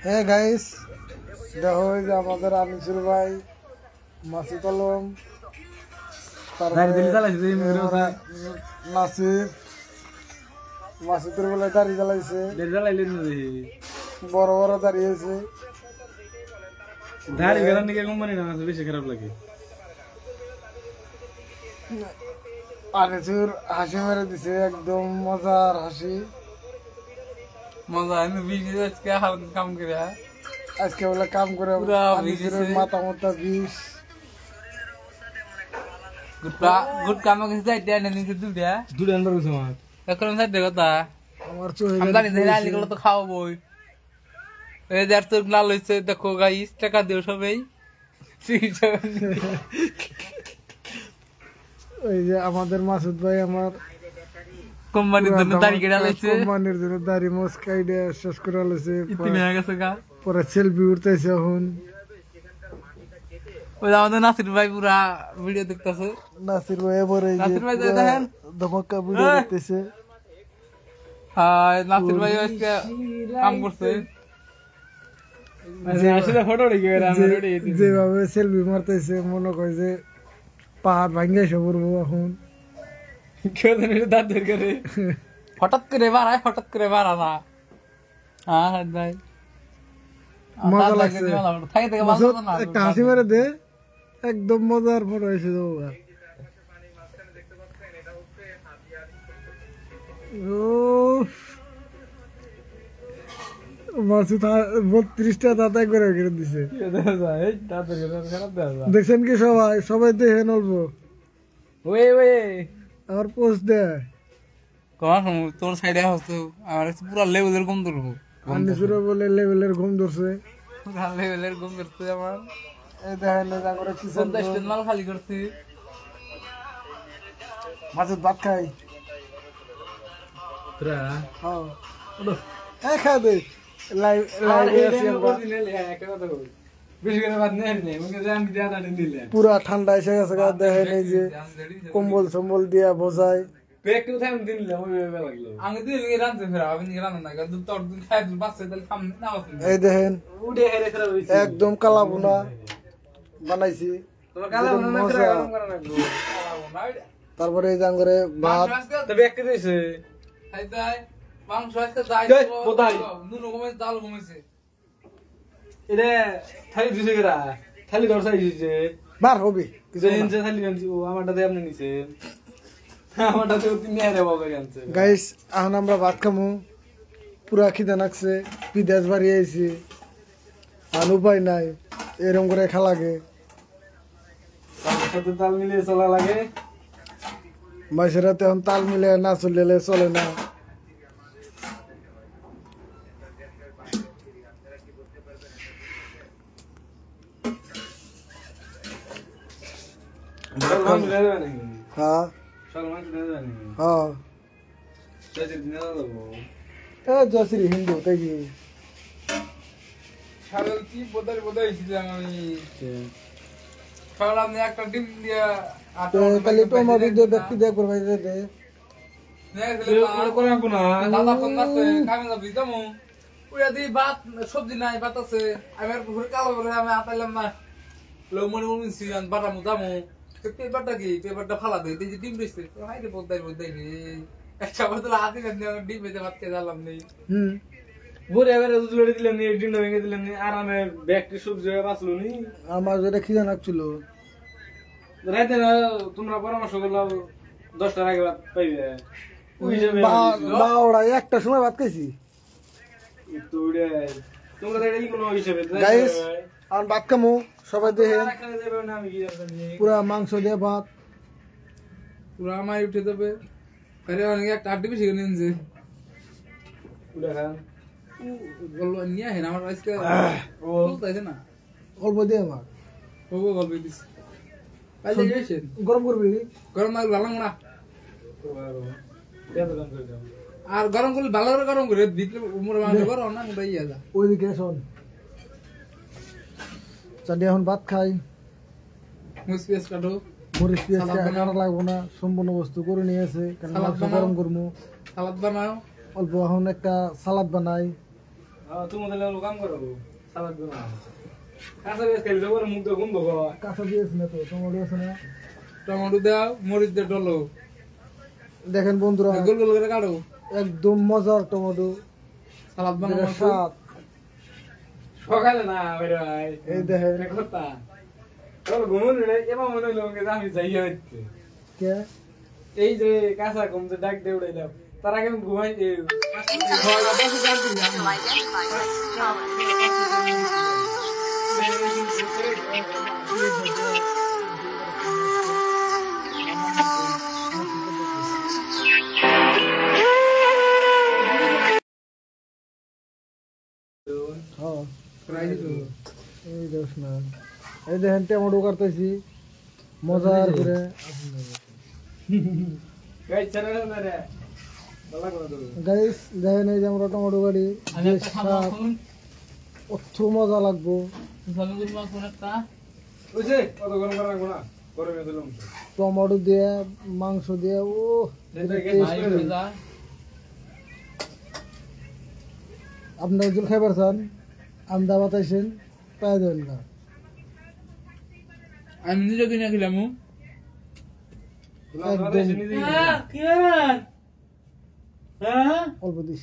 হ্যাঁ গাইস, দেখো এই যে আমাদের আনিসুর ভাই, মাসুদ আলম, নাসির, মাসুদের বলে দাড়ি জ্বালাইছে, বড় বড় দাঁড়িয়েছে। দাড়ি গেলার নিকে কোম্পানি না বেশি খারাপ লাগে। আনিসুর হাসি মেরে দিছে, একদম মজার হাসি। মজা আজকে হালকা কাম করে আজকে বলে কাম করে আনিসুরের মাথা মাথা বিষ। গুড কাম কিছু যাই দেয় না নিচে দুটা আনবার গেছে আমার এখন সাইড দেখো তা আমার চোখে আমদানি ধরে আলি গুলো তো খাওয়াবোই। এই যে তোর লাল হয়েছে দেখো গাইস, টাকা দিও সবাই। ওই যে আমাদের মাসুদ ভাই আমার কোম্পানির জন্য দাড়ি কেটে আলাইছে, কোম্পানির জন্য দাড়ি মুছকাই দিয়ে শেষ করে আলাইছে। ইতিমে হয়ে গেছে গা, পরে সেলফি উঠতেছে। এখন ওই আমাদের নাসির ভাই পুরা ভিডিও দেখতেছে। নাসির ভাই এবারে নাসির ভাই দেখেন ধমাকা ভিডিও দেখতেছে। হ্যাঁ, নাসির ভাই আজকে কাম করছে। যেভাবে সেলফি মারতেছে মনে করে যে পাহাড় ভাঙ্গে এসে পড়বো। এখন হঠাৎ করে বাড়ায়, হঠাৎ করে বাড়া না। হ্যাঁ ভাই মজা লাগছে, একটা হাসি মেরে দে, একদম মজার ফটো এসে যাবো। মাসুদ 32টা দাঁতা করে দিছে। দেখছেন কি সবাই? সবাই দেখে অল্প আমার পোস্ট দেয়। তোর সাইডে হচ্ছে আমার পুরো লেভেলের ঘুম ধরবো। আনিসুর বলে লেভেলের ঘুম ধরছে, লেভেলের ঘুম ধরছে আমার। এই দেখেন কি 50 মাল খালি করছি। মাসুদ ভাত খাই, হ্যাঁ খা দে। পুরা ঠান্ডা এসে গেছে, দেখেন এই যে কম্বল সম্বল দিয়া বোঝায়। এই দেখেন একদম কালা বোনা বানাইছি। তারপরে এই জাঙ্গরে ভাত, মাংস আজকে ডাল কমেছে। এটা থালি দিছে কেরা, থালি দরসাই দিছে বার হবে থালি আনছি। ও আমারটাতে আপনি নিছে, আমারটাতে তিনি আরে বাবা আনছে। গাইস এখন আমরা ভাত খামু, পুরা খিদে লাগছে, বিদেশ বাড়ি আইছি, আর উপায় নাই, এরকম করে খা লাগে। সাথে তাল মিলিয়ে চলা লাগে। মাসের রাতে এখন তাল মিলে না চললে চলে না। জসির হিন্দু তাই কি একটা ডিম দিয়া ব্যক্তি দেখ করবে দাদা ফোন করছে কামে যাবি যাবো। ওইটা দিয়ে ভাত সবজি নাই, ভাত আছে। আমি আর পুকুরে কালো করে আমি আতাইলাম না, মনে মনে বাটামো যাবো। পেপারটা কি পেপারটা ফালা দেয়, ডিম দিচ্ছে বোধাই বোধাই রে একটা হাতি ডিম বেঁচে ভাত খেয়ে জানলাম নেই। ভোরে এবারে দিলাম নি, ডিমটা ভেঙে দিলাম নি, আরামে ব্যাগটি সবজি বাঁচলো নি। আমার যেটা খিদে লাগছিল রাইতে না তোমরা পরামর্শ করলাম 10টার আগে ভাত পাইবে। একটা সময় ভাত খাইছি। তোমরা কোনো হিসেবে আর ভাত খামো সবাই দেখে, পুরা মাংস দিয়ে ভাত পুরা মাই উঠে যাবে। অনেকে একটা আড্ডি বেশি করে নিয়েছে নিয়ে আসেন আমার আজকে না অল্প দিয়ে আমার গল্প দিচ্ছে। গরম করবি, গরম না ভালো না, আর গরম করলে ভালো করে গরম করে ভিতরে উমরে মাংস গরম না ওটাই ইয়া যা ওইদিকে শোন। চাঁদি এখন ভাত খাই, মুস পেঁয়াজ কাটো, মরিচ পেঁয়াজ কাটা লাগবো না, সম্পূর্ণ বস্তু করে নিয়েছে। গরম করবো, সালাদ বানাও অল্প এখন একটা সালাদ বানাই, তুমি তাহলে কাম করো সালাদ বানা কাঁচা পেঁয়াজ খেলে তো মুখ তো ঘুম বগো কাঁচা দিয়েছ না তো টমেটো আছে না টমেটো দাও মরিচ দিয়ে ডলো দেখেন বন্ধুরা গোল গোল করে কাটো একদম মজার টমেটো সালাদ বানাবো যেটা স্বাদ সকালে না ভাই এই দেখেন কথা তোর ঘুমন রে এবার মনে হলো যে আমি যাই হচ্ছে কে এই যে কাঁচা কম যে ডাক দে উড়াইলাম তার আগে আমি ঘুমাই হ্যাঁ ফ্রাই দিতো এই দেখ না এই দেখেন টমেটো কাটতেছি মজার করে গাই চলে না রে বলা করে দেবো গাইস দেখেন এই যে আমরা টমেটো কাটি আমি একটা খাবো এখন অত মজা লাগবো জলগুলো মা কোন একটা বুঝে কত গরম করা লাগবো না গরমে দিলাম টমেটো দিয়ে মাংস দিয়ে ও ভাই ভেজা আপনারা যদি খাইবার চান আমদা বাতাইছেন পাই দেবেন না আমি নিজে কিনে খেলাম কি রে হ্যাঁ অল্প দিস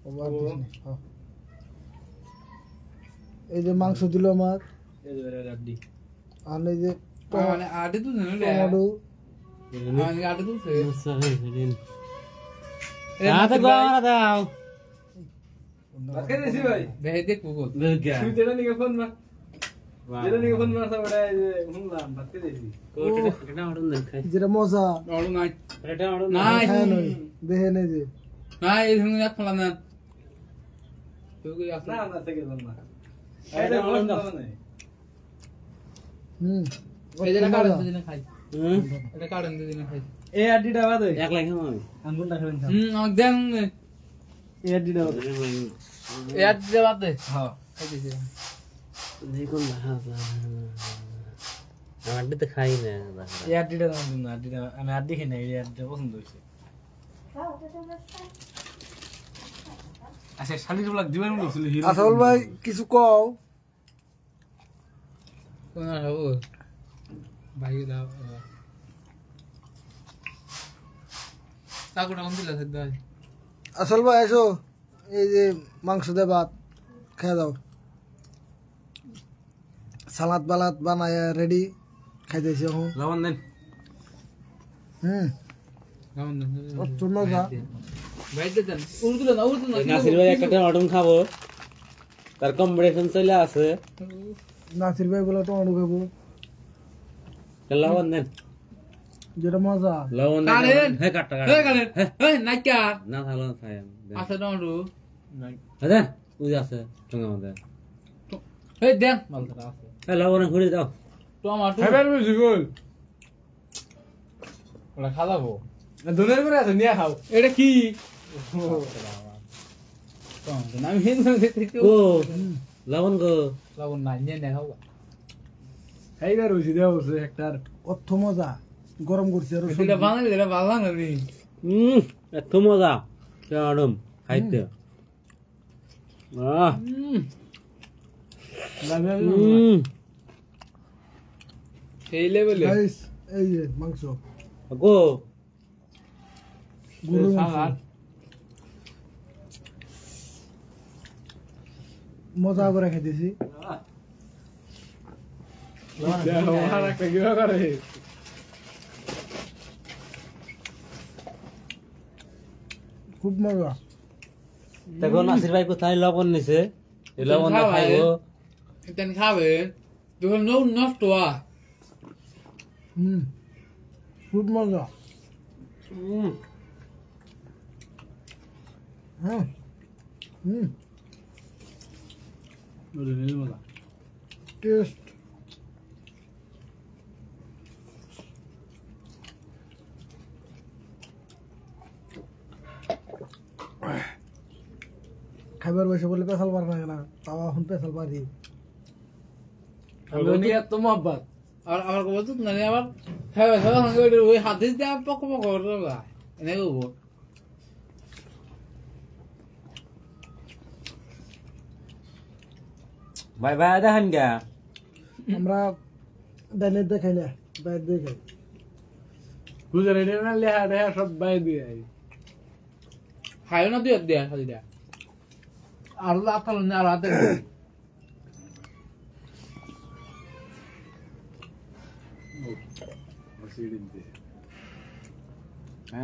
অল্প আর দিস না। হ্যাঁ। এই যে মাংস দিল আমার এই যে রাড্ডি আর এই যে মানে আটে তো জানো রে টমেটো আমি আটে তো আজকে দিছি ভাই দেখ দেখ কুকুর তুই যেটা নিকে ফোন মার যেটা নিকে ফোন মারছ ওটা এই যে শুনলাম আজকে দিছি যেটা মজা অড়ু নাই নাই খায় নই দেখেন এই যে নাই এই সঙ্গে এক ফলা না তুই কি না আসনা না থেকে যান না এটা বল না হুম এই যে কাড়েন দিনে খাই এটা কাড়েন দিনে খাই এই আড্ডিটা বাদ হই এক লাখ আমি আঙ্গুলটা খাবেন আমাক দেন এই আড্ডিটা বাদ এই আট দে বাদ দে হ্যাঁ খাই দিছি আড্ডিতে খাই না এই আড্ডিটা দাম দিন না আড্ডিটা আমি আড্ডি খাই না এই আড্ডিটা পছন্দ হইছে আচ্ছা শালির ব্লগ দিবেন বলছিল হিরো আসল ভাই কিছু কও কোন হবো ভাই দাও তাকুটা কোন দিলা সেদ্ধ আসল ভাই এসো এই যে মাংস দিয়ে ভাত খেয়ে দাও সালাদ বালাদ বানায় রেডি খাইতেছি এখন লবণ দেন হুম কেমন অত মজা বাইতে দেন উর্দু না নাসির ভাই একটা অটম খাবো তার কম্পিটিশন চলে আছে নাসির ভাই বলে টমেটো খাবো লবণ দেন যেটা মজা লবণ কাড়েন। দেন হ্যাঁ কাটটা এই কালেন এই নাইকা না থাকলো না খাই আছে টমেটো হ্যাঁ ওই যে আছে সঙ্গে আমাদের এই দেন মালটা আছে হ্যাঁ লবণ ঘুরে দাও টমেটো খাবার বেশি বল ওটা খাওয়াবো দোনের করে আছে নিয়ে খাও এটা কি টমেটো না আমি হিন্দু দেখতে ও লবণ গো লবণ নাই নিয়ে নে খাওয়া এইবার বেশি দেওয়া বলছে হেক্টর অত মজা গরম করছে আর এটা বানালে এটা ভালো না রে এত মজা অটম খাইতে সেই লেভেলে গাইস এই যে মাংস গো গরুর মাংস সালাদ মজা করে খাইতেছি একটা কি করে খুব মজা দেখো নাসির ভাই কোথায় লবণ নিছে এই লবণ দিয়ে খাইবো তেন খাবে যখন নষ্ট হয় হুম খুব মজা হ্যাঁ হুম টেস্ট খাইবার বসে বলে পেছাল পার না তাও এখন পেছাল পারি এত মহব্বত আর আমার কব তো না আবার হ্যাঁ ওই হাতে দিয়ে পক পক করতে এনে করবো ভাই ভাই দেখেন কে আমরা ডাইনে দেখাই না বাইরে দেখাই গুজরে না লেহা রেহা সব বাই দিয়ে আই খাইও না দিয়ে দেয়া খালি দেয়া আর লাতাল না আর হাতে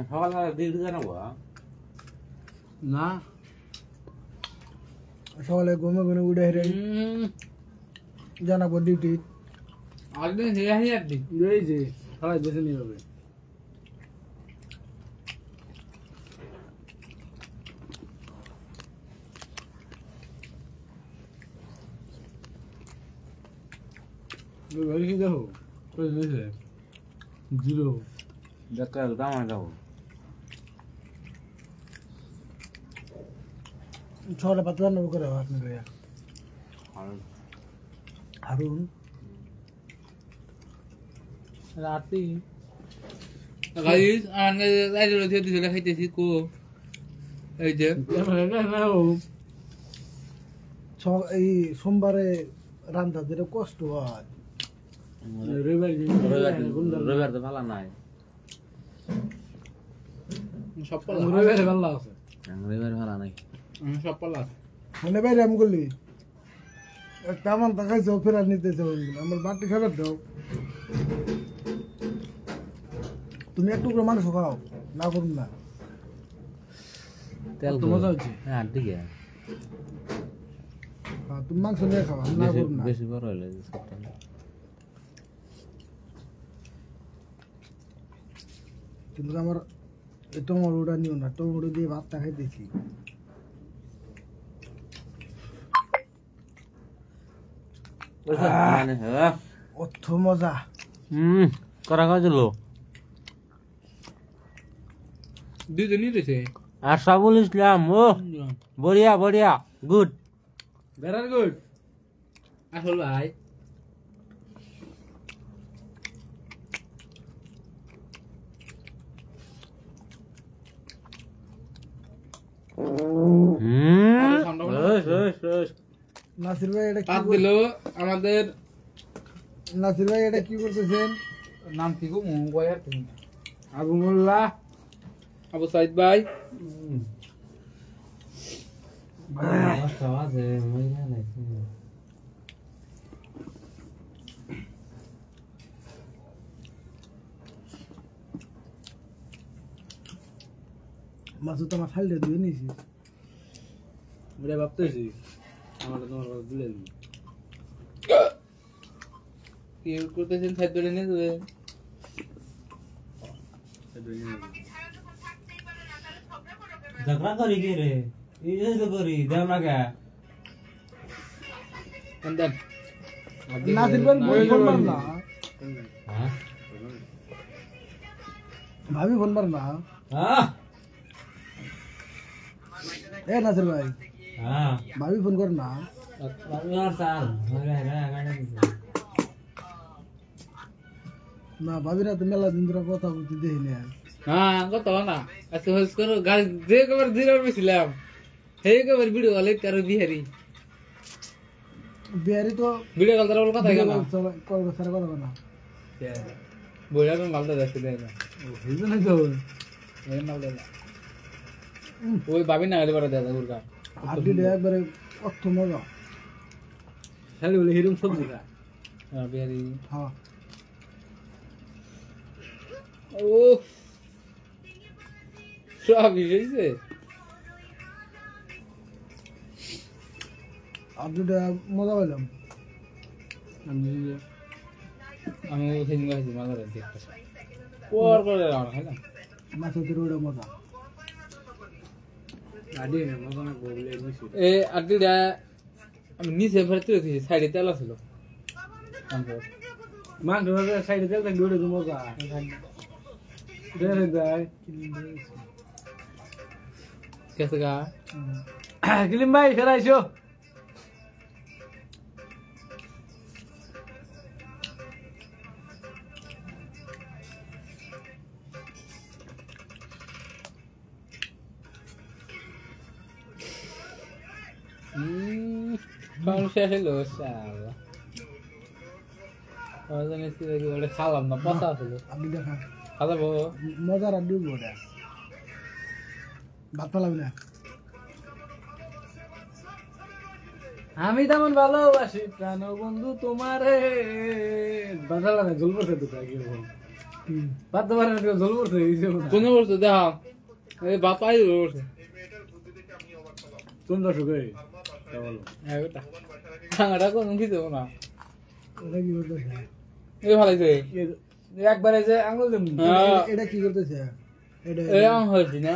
সকালে দিদি জানাবো না সকালে ঘুমে ঘুমে উঠে হেরে জানাবো ডিউটি আগে হেয়া হেয়া দি এই যে সবাই দেখে নিয়ে হবে কি দেখো জিরো দেখতে দাম যাবো সকালে পাতলা নেবো করে আপনি ভাইয়া হারুন রাতি গাইস আনগে আইলো দিয়ে দিছে খাইতেছি কো এই যে এই সোমবারে রান্না দিলে কষ্ট হয় রবিবার তো ভালো নাই সব রবিবারে ভালো আছে রবিবার ভালো নাই সব পালা মনে বাইরে আমি করলি একটা আমার দেখাইছো ফেরার নিতেছে আমার বাটি খাবার দাও তুমি একটু করে মাংস খাও না করুন না তেল তো মজা হচ্ছে হ্যাঁ ঠিক আছে তুমি মাংস নিয়ে খাও আমি না করুন না বেশি বড় হইলে সবটা কিন্তু আমার এই টমেটোটা নিও না টমেটো দিয়ে ভাতটা খাইতেছি মানে হ্যাঁ অর্থ মজা করা খাওয়াছিল দুজনই রয়েছে আশরাফুল ইসলাম ও বড়িয়া বড়িয়া গুড ভেরি গুড আসল ভাই নাসির ভাই এটা কি পাত দিল আমাদের নাসির ভাই এটা কি করতেছেন নাম কি গো মোবাইল তুমি আবু মোল্লা আবু সাইদ ভাই মাছও তো আমার খাইলে ধুয়ে নিয়েছি ওটা ভাবতেছি আমার তোমার কথা তুলে দিই কি করতেছেন সাইদ ধরে নিয়ে যাবে ঝগড়া করি কি রে এই তো করি দেও না কে দেন নাসির ভাই ফোন মার না হ্যাঁ ভাবি ফোন মার না হ্যাঁ এ নাসির ভাই হ্যাঁ ভাবি ফোন কর না আর সাল হরে হরে গাড়ি দিছে না ভাবিরা তো মেলা দিন ধরে কথা বলতে দেখি না হ্যাঁ কত না আচ্ছা হোস করো গাড়ি যে কবার জিরো বেছিলাম সেই কবার ভিডিও কলে কারো বিহারি বিহারি তো ভিডিও কল তারা কথা কেন কল করে কথা বলে না বইরা তো মালটা দেখতে দেয় না এই জন্য তো এই মাল দেয় না ওই ভাবি না গেলে পরে দেয় গুরগা আপনি একবারে অর্থ মজা খালি বলে হিরম সবজি খা হ্যাঁ বিহারি হ্যাঁ ও সব হয়েছে আপনি মজা পেলাম আমি সেদিন গেছি মাঝে দেখতে পর করে খাই না মাছের ওটা মজা গাড়ি না মজা না বলে নিছি এ আদিটা আমি নিচে ফেরত রেখেছি সাইডে তেল ছিল মান ধরে সাইডে তেল থাকলে ওটা তো মজা দেখে যায় কেসে গা কিলিম ভাই ফেরাইছো কোন শেষ হলো শালা ওজন এসে দেখি ওটা খালাম না পচা ছিল আপনি দেখা খালাবো মজার আর দিব ওটা ভাত পালাবি না আমি তেমন ভালোবাসি প্রাণ বন্ধু তোমারে বাজালা না জল পড়ছে তো আগে বাদ তো পারে না জল পড়ছে কোন বলছো দেখা এই বাপাই বলছে কোন দর্শক ওটা খাঙাটা কোন কি দেবো না এটা কি করতেছে এই ভালো আছে একবারে যে আঙুল দেব এটা কি করতেছে এটা এই আম হয়েছি না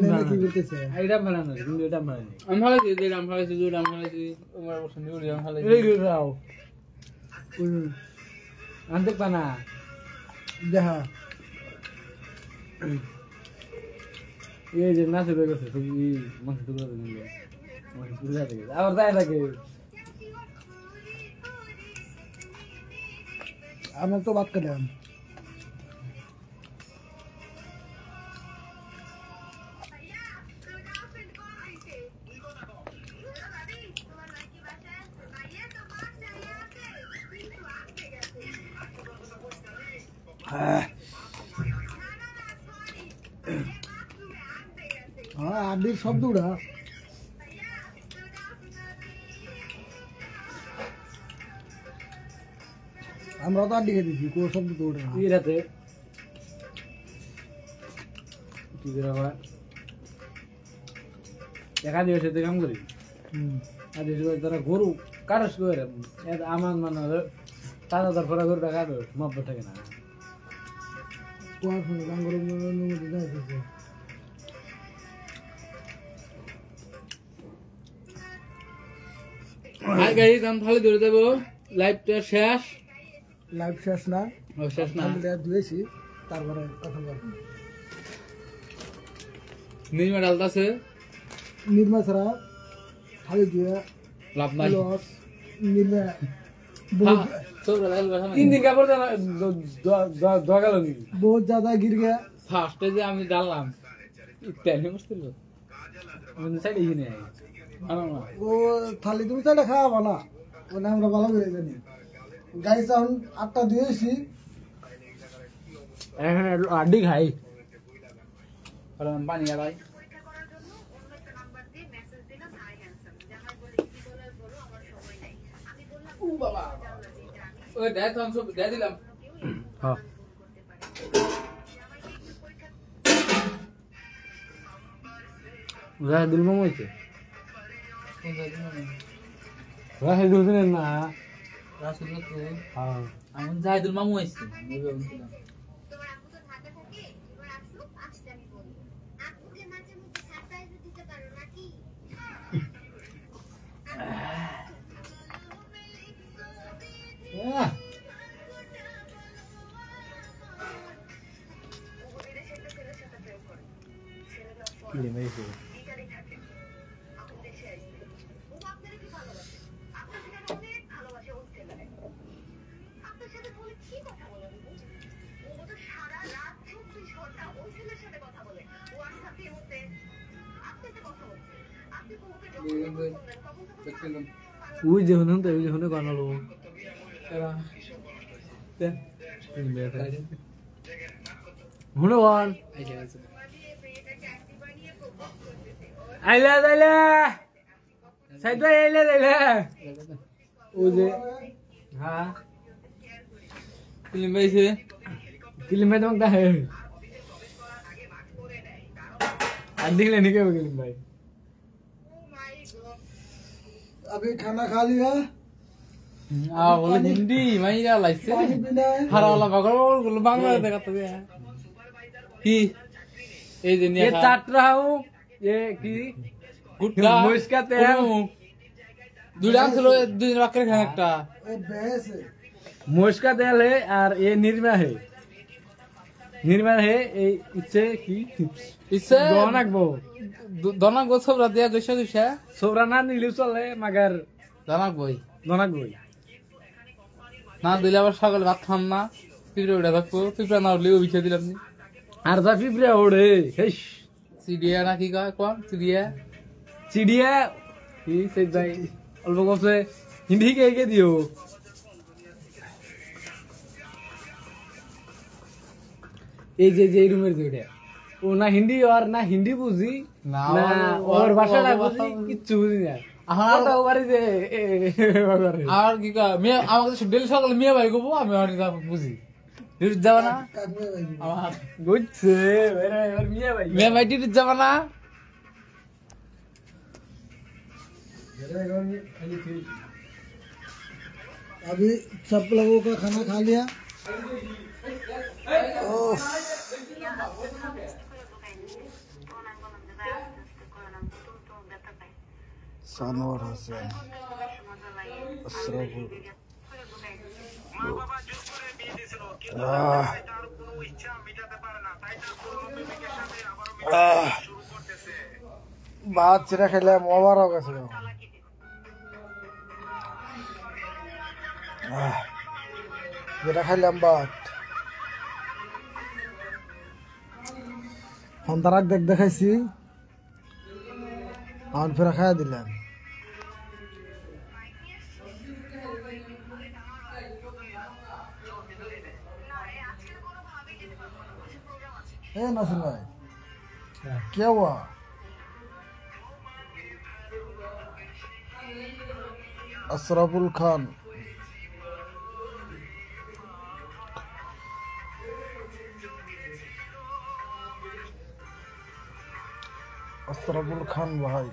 এটা কি করতেছে এটা বানানো কিন্তু এটা বানানো আমি ভালো আছি যে রাম ভালো আছি যে রাম ভালো আছি তোমার পছন্দ করি আমি ভালো আছি এই রাও আনতে পানা দেখা এই যে নাচে বের করছে তুমি মাংস টুকরা দিলে মাংস টুকরা দিলে আবার তাই থাকে আমরা তো বাদ করলাম হ্যাঁ আডির শব্দটা আমরা তো আড্ডি খেতেছি কোন শব্দ তো ওঠে না এই রাতে কি করে আবার দেখা দিয়ে সাথে কাম করি আর তারা গরু কারস করে আমার মানে তারা তারপরে গরুটা কাটো মাপ থাকে না কোয়ার ফোনে গাঙ্গরের মধ্যে যাইতেছে হাই গাইস আমি ভালো ধরে দেব লাইভটা শেষ লাইভ শেষ না ও শেষ না আমি ধুয়েছি তারপরে কথা বলবো নির্মা ডালতাছে নির্মা ছাড়া খালি ধুয়ে লাভ নাই লস নির্মা তো লাইল কথা নাই 3 দিন কাপড় দগালো নি बहुत ज्यादा गिर गया ফার্স্টে যে আমি ডাললাম তেল মুশকিল মানে সাইডে গিয়ে নেই वो थाली তুমি চাইলে খাওয়াবো না মানে আমরা ভালো করে জানি গাইস এখন 8টা দিয়েছি এখন আড্ডি খাই কারণ পানি আলাই ও বাবা ওই দেখ আমি সব দিয়ে দিলাম হ্যাঁ রাহ দিল মামু হইছে রাহ দিল না রাসুল তো হ্যাঁ আমি জাহিদুল মামু আইছি এই বলছিলাম তোমার আব্বু তো ঢাকা থাকে এবার আসলো আসতে আমি বলি আব্বুকে মাঝে মধ্যে সারপ্রাইজ দিতে পারো নাকি কি রে মেয়েছে ও আপনাকে কি ভালোবাসে আপনার সাথে অনেক ভালোবাসে ওর ছেলে আপনার সাথে বলে কি কথা বলে ও তো সারা রাত 24 ঘন্টা ওই ছেলের সাথে কথা বলে হোয়াটসঅ্যাপে হতে আপনার কথা বলছে আপনি বউকে যখন বললেন তখন তো দেখলাম ওই যে হনুন তো ওই যে হনুন কানালো এরা হনুন আইছে আইছে আইলা আইলা সাইড ভাই আইলা আইলা ওই যে হ্যাঁ ফিল্ম পাইছে কিলিম ভাই তোমাকে হে আর দেখলে নিকে কিলিম ভাই अभी खाना खा लिया আ বলে হিন্দি মাইরা লাইছে पानी पीना है হারাওয়ালা বাগল গুলো বাংলা দেখাতে দে কি এই যে নিয়ে ये चाट रहा हूँ ये की গুটকা मुस्का तेल দুইটা ছিল দুই বাকরে খান একটা ये भैंस है मुस्का तेल है और ये निर्मा है এই ইচ্ছে কি ইসে দনাক বো দনাক গোছব রাতিয়া 200 সোবরা না নিলে চলে মাগার দনাক বই দনাক বই না দিলে আবার সকালে ভাত খান না পিঁপড়ে উঠে থাকবো পিঁপড়ে না উঠলেও বিছিয়ে দিলাম নি আর যা পিঁপড়ে ওড়ে হেস সিডিয়া না কি কয় কোন সিডিয়া চিড়িয়া কি সেই ভাই অল্প কমছে হিন্দি কে দিও এই যে যে রুমের দুইটা ও না হিন্দি আর না হিন্দি বুঝি না, না ওর ভাষাটা বুঝি কিচ্ছু বুঝি না কথাও পারি যে আর কি কয় মেয়ে আমাকে ডেলি সকালে মেয়ে ভাই গো আমি অনেক বুঝি ডিউটি যাবা না আমার বুঝছে এবার মিয়া ভাই মেয়ে ভাই ডিউটি যাবা না अभी सब लोगों का खाना खा लिया ओह सानोर हसन अशरफुल भात चिरा खेलाम ओवर हो गए যেটা খাইলাম ভাত সন্তানাক দেখাইছি আমার ফেরা খাইয়া দিলাম ए नासिर भाई क्या हुआ अशरफुल खान अशरफुल खान भाई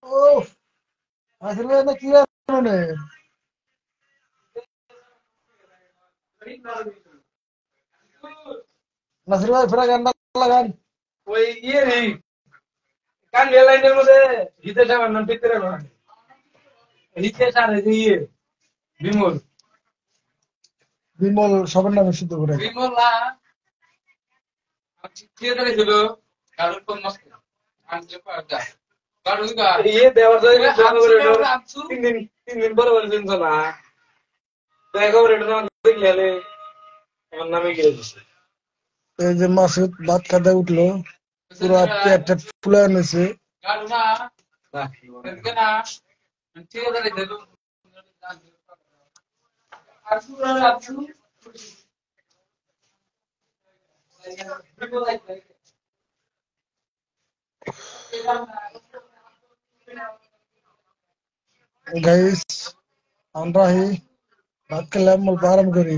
ओह नासिर भाई ने किया उन्होंने नासिर भाई फिर गंदा लगान ওই ইয়ে রে কান লাইনের মধ্যে হিতে সামান্য ভিতরে রাখা হিতে সারে যে ইয়ে বিমল বিমল সবার নামে শুদ্ধ করে বিমলা থিয়েটারে ছিল কারণ কোন মাস আমি যে পারদা কারণ কি ইয়ে দেওয়ার জন্য আনছু তিন দিন পরে বলে দিন না তো একবার এটা না দেখলে আমার নামে গিয়ে দিছে এই যে মাসুদ ভাত খাতে উঠলো পুরো পেটটা ফুলে এনেছে কারণ না কেন না থিয়েটারে ছিল আনছু আনছু গাইস আমরা ভাত খেলাম অল্প আরাম করি